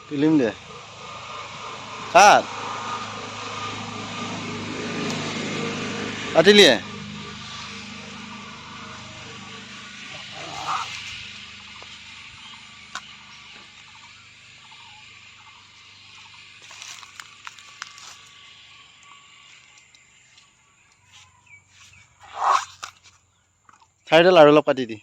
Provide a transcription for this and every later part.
film দে কাট কাটিলিয়ে চাইডাল আৰু অলপ কাটি দি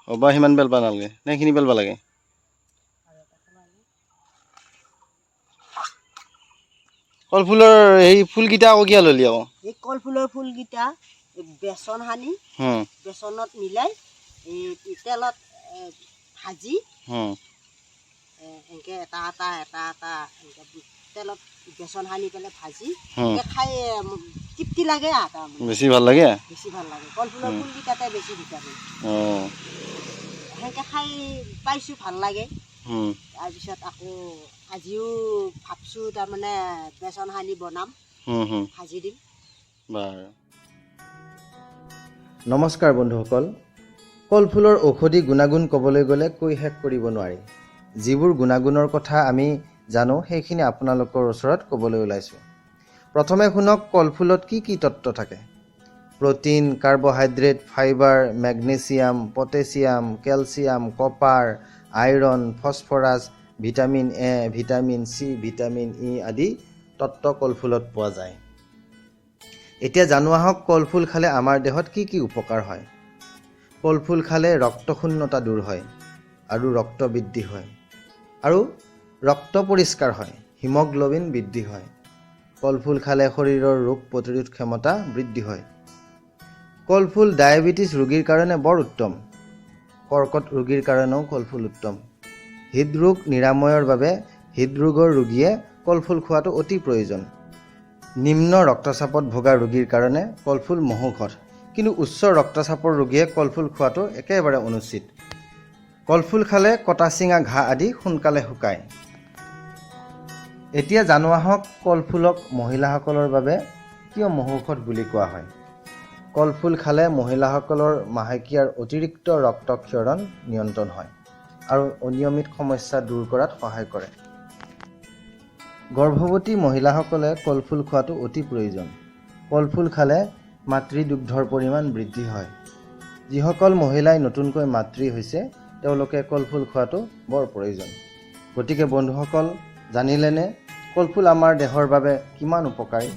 অবা সিমান বেলবা নালাগে নে এইখিনি বেলবা লাগে কলফুলৰ এই ফুলকেইটা আকৌ কিয় ললি আকৌ এই কলফুলৰ ফুলকেইটা বেচন সানি বেচনত মিলাই এই তেলত ভাজি এনেকৈ এটা তেলত বেচন সানি পেলাই ভাজি খাই তৃপ্তি লাগে বেছি ভাল লাগে কলফুলৰ ফুলকেইটাতে বেছি ভিটামিন সেনেকৈ খাই পাইছোঁ ভাল লাগে তাৰপিছত আকৌ আজিও ভাবছোঁ তাৰমানে বেচন সানি বনাম ভাজি দিম বাৰু নমস্কাৰ বন্ধুসকল কলফুলৰ ঔষধি গুণাগুণ ক'বলৈ গ'লে কৈ শেষ কৰিব নোৱাৰি যিবোৰ গুণাগুণৰ কথা আমি জানো সেইখিনি আপোনালোকৰ ওচৰত ক'বলৈ ওলাইছোঁ প্ৰথমে শুনক কলফুলত কি কি তত্ত্ব থাকে protein carbohydrate fibre magnesium potassium calcium copper iron phosphorus vitamin A vitamin C vitamin E আদি তত্ত্ব কলফুলত পোৱা যায় এতিয়া জানো আহক কলফুল খালে আমাৰ দেহত কি কি উপকাৰ হয় কলফুল খালে ৰক্তশূন্যতা দূৰ হয় আৰু ৰক্ত বৃদ্ধি হয় আৰু ৰক্ত পৰিষ্কাৰ হয় হিমগ্ল'বিন বৃদ্ধি হয় কলফুল খালে শৰীৰৰ ৰোগ প্ৰতিৰোধ ক্ষমতা বৃদ্ধি হয় কলফুল ডায়েবেটিছ ৰোগীৰ কাৰণে বৰ উত্তম কৰ্কট ৰোগীৰ কাৰণেও কলফুল উত্তম হৃদৰোগ নিৰাময়ৰ বাবে হৃদৰোগৰ ৰোগীয়ে কলফুল খোৱাটো অতি প্ৰয়োজন নিম্ন ৰক্তচাপত ভোগা ৰোগীৰ কাৰণে কলফুল মহৌষধ কিন্তু উচ্চ ৰক্তচাপৰ ৰোগীয়ে কলফুল খোৱাটো একেবাৰে অনুচিত কলফুল খালে কটা চিঙা ঘাঁ আদি সোনকালে শুকায় এতিয়া জানো আহক কলফুলক মহিলাসকলৰ বাবে কিয় মহৌষধ বুলি কোৱা হয় কলফুল খালে মহিলাসকলৰ মাহেকীয়াৰ অতিৰিক্ত ৰক্তক্ষৰণ নিয়ন্ত্ৰণ হয় আৰু অনিয়মিত সমস্যা দূৰ কৰাত সহায় কৰে গৰ্ভৱতী মহিলাসকলে কলফুল খোৱাটো অতি প্ৰয়োজন কলফুল খালে মাতৃদুগ্ধৰ পৰিমাণ বৃদ্ধি হয় যিসকল মহিলাই নতুনকৈ মাতৃ হৈছে তেওঁলোকে কলফুল খোৱাটো বৰ প্ৰয়োজন গতিকে বন্ধুসকল জানিলেনে কলফুল আমাৰ দেহৰ বাবে কিমান উপকাৰী